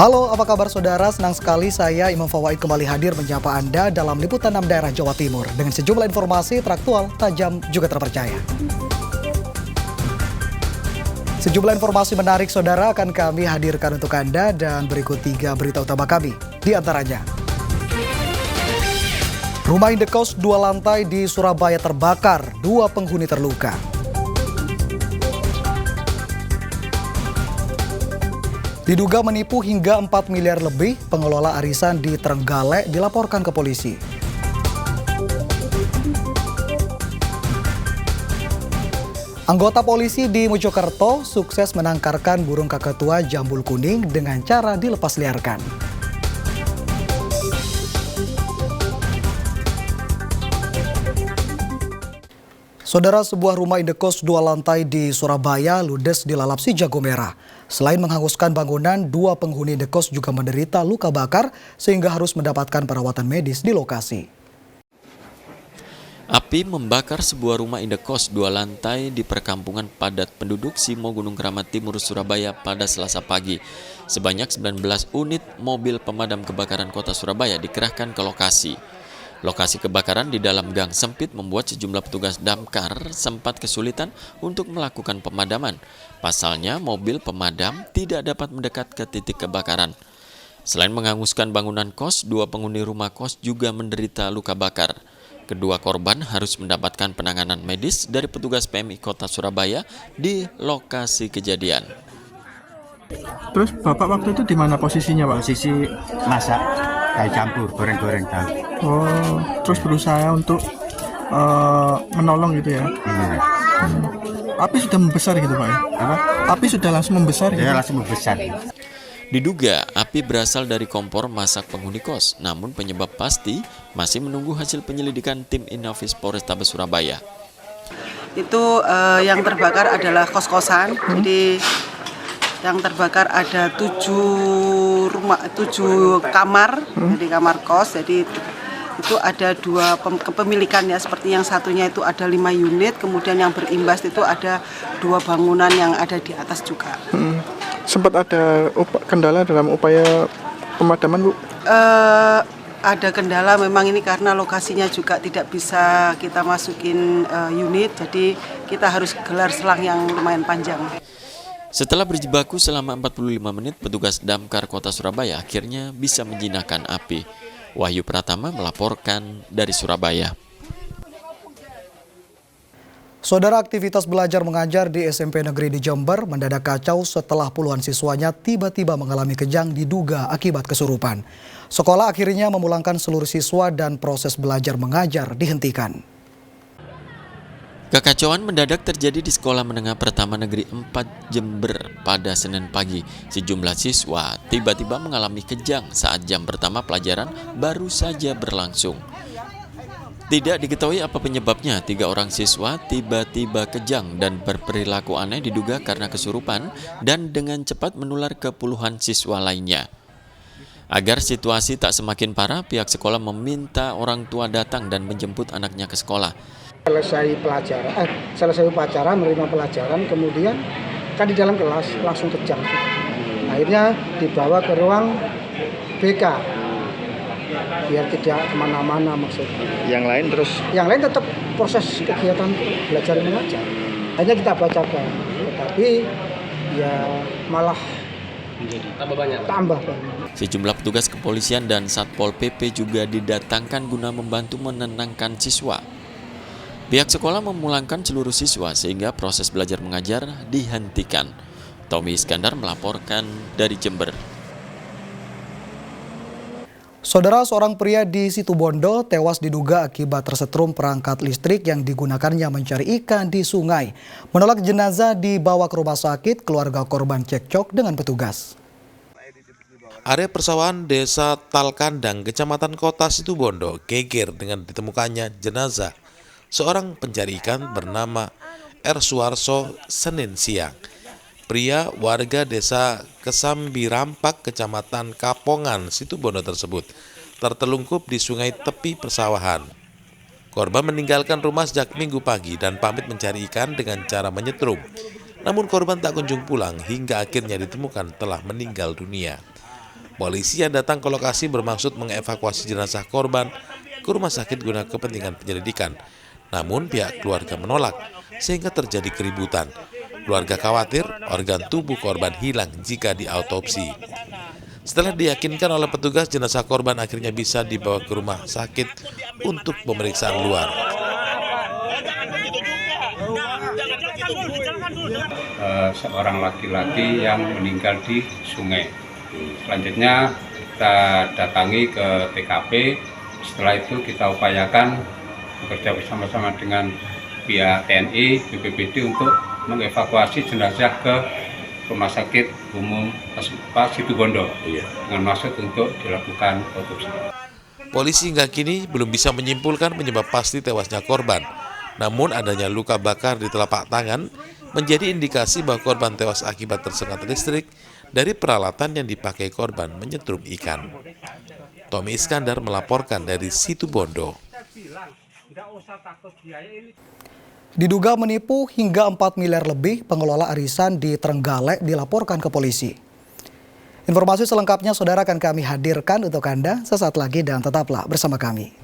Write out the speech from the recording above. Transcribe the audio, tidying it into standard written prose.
Halo, apa kabar saudara? Senang sekali saya Imam Fawaid kembali hadir menyapa Anda dalam liputan 6 daerah Jawa Timur dengan sejumlah informasi teraktual, tajam, juga terpercaya. Sejumlah informasi menarik saudara akan kami hadirkan untuk Anda dan berikut 3 berita utama kami. Di antaranya, rumah indekos 2 lantai di Surabaya terbakar, 2 penghuni terluka. Diduga menipu hingga 4 miliar lebih, pengelola arisan di Trenggalek dilaporkan ke polisi. Anggota polisi di Mojokerto sukses menangkarkan burung kakatua jambul kuning dengan cara dilepas liarkan. Saudara, sebuah rumah indekos 2 lantai di Surabaya ludes dilalap si jago merah. Selain menghanguskan bangunan, 2 penghuni indekos juga menderita luka bakar sehingga harus mendapatkan perawatan medis di lokasi. Api membakar sebuah rumah indekos 2 lantai di perkampungan padat penduduk Simo Gunung Keramat Timur, Surabaya pada Selasa pagi. Sebanyak 19 unit mobil pemadam kebakaran kota Surabaya dikerahkan ke lokasi. Lokasi kebakaran di dalam gang sempit membuat sejumlah petugas damkar sempat kesulitan untuk melakukan pemadaman. Pasalnya, mobil pemadam tidak dapat mendekat ke titik kebakaran. Selain menghanguskan bangunan kos, 2 penghuni rumah kos juga menderita luka bakar. Kedua korban harus mendapatkan penanganan medis dari petugas PMI Kota Surabaya di lokasi kejadian. Terus Bapak waktu itu di mana posisinya, Pak? Posisi masak kayak campur, goreng-goreng tahu. Oh, terus berusaha untuk menolong gitu ya? Api sudah membesar gitu, Pak ya? Apa? Api sudah langsung membesar gitu? Dia langsung membesar. Diduga api berasal dari kompor masak penghuni kos, namun penyebab pasti masih menunggu hasil penyelidikan tim Inafis Polrestabes Surabaya. Itu yang terbakar adalah kos-kosan, jadi yang terbakar ada 7 kamar, jadi kamar kos. Jadi itu ada 2 kepemilikan ya, seperti yang satunya itu ada 5 unit, kemudian yang berimbas itu ada 2 bangunan yang ada di atas juga. Sempat ada kendala dalam upaya pemadaman, Bu? Ada kendala memang ini karena lokasinya juga tidak bisa kita masukin unit, jadi kita harus gelar selang yang lumayan panjang. Setelah berjibaku selama 45 menit, petugas damkar kota Surabaya akhirnya bisa menjinakkan api. Wahyu Pratama melaporkan dari Surabaya. Saudara, aktivitas belajar mengajar di SMP Negeri di Jember mendadak kacau setelah puluhan siswanya tiba-tiba mengalami kejang diduga akibat kesurupan. Sekolah akhirnya memulangkan seluruh siswa dan proses belajar mengajar dihentikan. Kekacauan mendadak terjadi di Sekolah Menengah Pertama Negeri 4 Jember pada Senin pagi. Sejumlah siswa tiba-tiba mengalami kejang saat jam pertama pelajaran baru saja berlangsung. Tidak diketahui apa penyebabnya, 3 orang siswa tiba-tiba kejang dan berperilaku aneh diduga karena kesurupan dan dengan cepat menular ke puluhan siswa lainnya. Agar situasi tak semakin parah, pihak sekolah meminta orang tua datang dan menjemput anaknya ke sekolah. Selesai upacara menerima pelajaran, kemudian kan di dalam kelas langsung kejang. Akhirnya dibawa ke ruang BK biar tidak kemana-mana maksudnya. Yang lain tetap proses kegiatan belajar mengajar. Hanya kita bacakan, tetapi ya malah tambah banyak. Sejumlah petugas kepolisian dan Satpol PP juga didatangkan guna membantu menenangkan siswa. Pihak sekolah memulangkan seluruh siswa sehingga proses belajar mengajar dihentikan. Tommy Iskandar melaporkan dari Jember. Saudara, seorang pria di Situbondo tewas diduga akibat tersetrum perangkat listrik yang digunakannya mencari ikan di sungai. Menolak jenazah dibawa ke rumah sakit, keluarga korban cekcok dengan petugas. Area persawahan Desa Talkandang, Kecamatan Kota Situbondo, geger dengan ditemukannya jenazah seorang pencari ikan bernama R. Suarso Senin siang. Pria warga desa Kesambi Rampak, Kecamatan Kapongan, Situbondo tersebut tertelungkup di sungai tepi persawahan. Korban meninggalkan rumah sejak Minggu pagi dan pamit mencari ikan dengan cara menyetrum. Namun korban tak kunjung pulang hingga akhirnya ditemukan telah meninggal dunia. Polisi yang datang ke lokasi bermaksud mengevakuasi jenazah korban ke rumah sakit guna kepentingan penyelidikan. Namun pihak keluarga menolak sehingga terjadi keributan. Keluarga khawatir organ tubuh korban hilang jika diautopsi. Setelah diyakinkan oleh petugas, jenazah korban akhirnya bisa dibawa ke rumah sakit untuk pemeriksaan luar. Seorang laki-laki yang meninggal di sungai. Selanjutnya kita datangi ke TKP. Setelah itu kita upayakan bekerja bersama-sama dengan pihak TNI, BPBD untuk mengevakuasi jenazah ke Rumah Sakit Umum Situbondo dengan maksud untuk dilakukan otopsi. Polisi hingga kini belum bisa menyimpulkan penyebab pasti tewasnya korban. Namun adanya luka bakar di telapak tangan menjadi indikasi bahwa korban tewas akibat tersengat listrik dari peralatan yang dipakai korban menyetrum ikan. Tommy Iskandar melaporkan dari Situbondo. Diduga menipu hingga 4 miliar lebih, pengelola arisan di Trenggalek dilaporkan ke polisi. Informasi selengkapnya saudara akan kami hadirkan untuk Anda sesaat lagi dan tetaplah bersama kami.